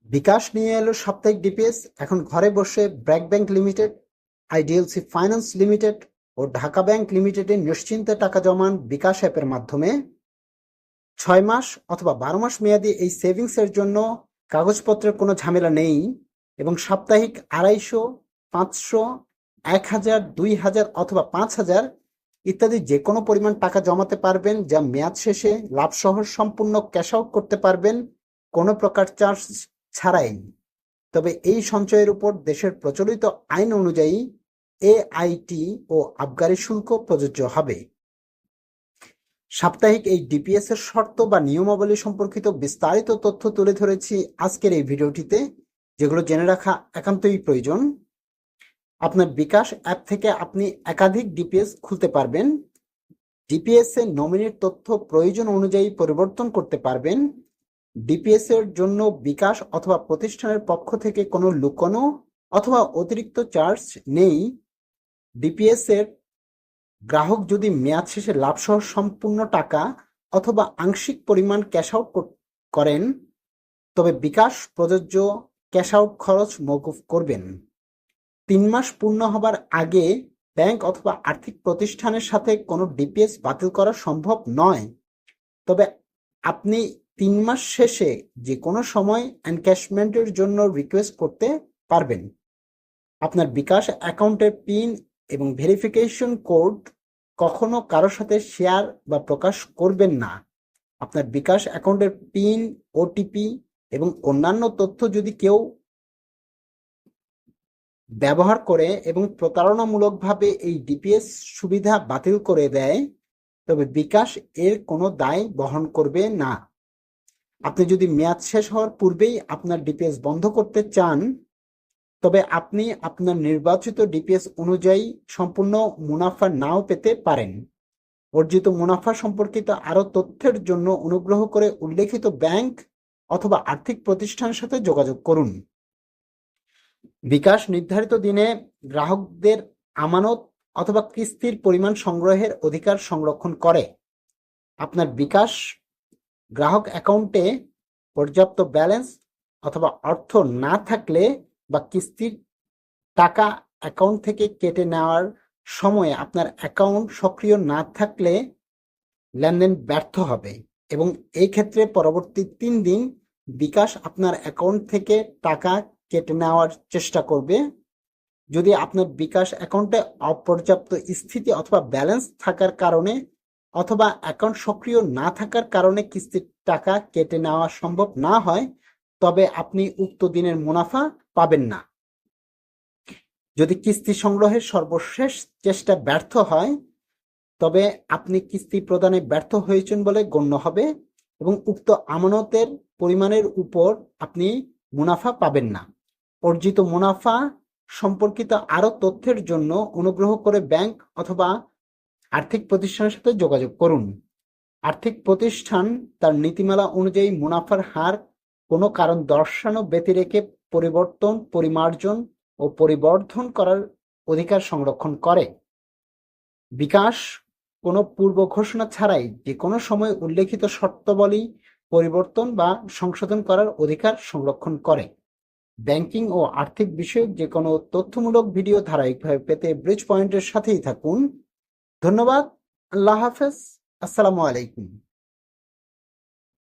বিকাশ নিয়ে এলো সাপ্তাহিক ডিপিএস। এখন ঘরে বসে BRAC bank limited, IDLC finance limited ও ঢাকা ব্যাংক লিমিটেডে নিশ্চিন্তে টাকা জমান বিকাশ অ্যাপের মাধ্যমে। 6 মাস অথবা 12 মাস মেয়াদী এই সেভিংসের জন্য কাগজপত্রের কোনো ঝামেলা নেই এবং সাপ্তাহিক 250, 500, 1000, 2000 অথবা 5000 ইত্যাদি যে কোনো পরিমাণ টাকা জমাতে পারবেন, যা মেয়াদ শেষে লাভসহ সম্পূর্ণ ক্যাশ আউট করতে পারবেন কোনো প্রকার চার্জ ছাড়াই। তবে এই সঞ্চয়ের উপর দেশের প্রচলিত আইন অনুযায়ী এআইটি ও আবগারি শুল্ক প্রযোজ্য হবে। সাপ্তাহিক এই ডিপিএস এর শর্ত বা নিয়মাবলী সম্পর্কিত বিস্তারিত তথ্য তুলে ধরেছি আজকের এই ভিডিওটিতে, যেগুলো জেনে রাখা একান্তই প্রয়োজন। আপনার বিকাশ অ্যাপ থেকে আপনি একাধিক ডিপিএস খুলতে পারবেন। ডিপিএস এর নমিনির তথ্য প্রয়োজন অনুযায়ী পরিবর্তন করতে পারবেন। ডিপিএস এর জন্য বিকাশ অথবা প্রতিষ্ঠানের পক্ষ থেকে কোনো লুকানো অথবা অতিরিক্ত চার্জ নেই। ডিপিএস এর গ্রাহক যদি মেয়াদ শেষে লাভসহ সম্পূর্ণ টাকা অথবা আংশিক পরিমাণ ক্যাশ আউট করেন, তবে বিকাশ প্রযোজ্য ক্যাশ আউট খরচ মওকুফ করবেন। 3 মাস পূর্ণ হবার আগে ব্যাংক অথবা আর্থিক প্রতিষ্ঠানের সাথে কোনো ডিপিএস বাতিল করা সম্ভব নয়। তবে আপনি 3 মাস শেষে যে কোনো সময় এনক্যাশমেন্টের জন্য রিকোয়েস্ট করতে পারবেন। আপনার বিকাশ অ্যাকাউন্টের পিন এবং ভেরিফিকেশন কোড কখনো কারোর সাথে শেয়ার বা প্রকাশ করবেন না। আপনার বিকাশ অ্যাকাউন্টের পিন, ওটিপি এবং অন্যান্য তথ্য যদি কেউ ব্যবহার করে এবং প্রতারণামূলকভাবে এই ডিপিএস সুবিধা বাতিল করে দেয়, তবে বিকাশ এর কোনো দায় বহন করবে না। আপনি যদি মেয়াদ শেষ হওয়ার পূর্বেই আপনার ডিপিএস বন্ধ করতে চান, তবে আপনি আপনার নির্বাচিত ডিপিএস অনুযায়ী সম্পূর্ণ মুনাফা নাও পেতে পারেন। অর্জিত মুনাফা সম্পর্কিত আরও তথ্যের জন্য অনুগ্রহ করে উল্লেখিত ব্যাংক অথবা আর্থিক প্রতিষ্ঠানের সাথে যোগাযোগ করুন। বিকাশ নির্ধারিত দিনে গ্রাহকদের আমানত অথবা কিস্তির পরিমাণ সংগ্রহের অধিকার সংরক্ষণ করে। আপনার বিকাশ গ্রাহক অ্যাকাউন্টে পর্যাপ্ত ব্যালেন্স অথবা অর্থ না থাকলে বা কিস্তির টাকা অ্যাকাউন্ট থেকে কেটে নেওয়ার সময় আপনার অ্যাকাউন্ট সক্রিয় না থাকলে লেনদেন ব্যর্থ হবে এবং এই ক্ষেত্রে পরবর্তী 3 দিন বিকাশ আপনার অ্যাকাউন্ট থেকে টাকা কেটে নেওয়ার চেষ্টা করবে। যদি আপনার বিকাশ অ্যাকাউন্টে অপর্যাপ্ত স্থিতি অথবা ব্যালেন্স থাকার কারণে অথবা অ্যাকাউন্ট সক্রিয় না থাকার কারণে কিস্তির টাকা কেটে নেওয়া সম্ভব না হয়, তবে আপনি উক্ত দিনের মুনাফা পাবেন না। যদি কিস্তি সংগ্রহের সর্বশেষ চেষ্টা ব্যর্থ হয়, তবে আপনি কিস্তি প্রদানে ব্যর্থ হয়েছেন বলে গণ্য হবে এবং উক্ত আমানতের পরিমাণের উপর আপনি মুনাফা পাবেন না। অর্জিত মুনাফা সম্পর্কিত আরও তথ্যের জন্য অনুগ্রহ করে ব্যাংক অথবা আর্থিক প্রতিষ্ঠানের সাথে যোগাযোগ করুন। আর্থিক প্রতিষ্ঠান তার নীতিমালা অনুযায়ী মুনাফার হার কোনো কারণ দর্শানো ব্যতিরেকে পরিবর্তন, পরিমার্জন ও পরিবর্ধন করার অধিকার সংরক্ষণ করে। বিকাশ কোনো পূর্ব ঘোষণা ছাড়াই যে কোনো সময় উল্লেখিত শর্তাবলী পরিবর্তন বা সংশোধন করার অধিকার সংরক্ষণ করে। ব্যাংকিং ও আর্থিক বিষয়ক যে কোনো তথ্যমূলক ভিডিও ধারাবাহিকভাবে পেতে ব্রিজ পয়েন্টের সাথেই থাকুন। ধন্যবাদ। আল্লাহ হাফেজ। আসসালামু আলাইকুম।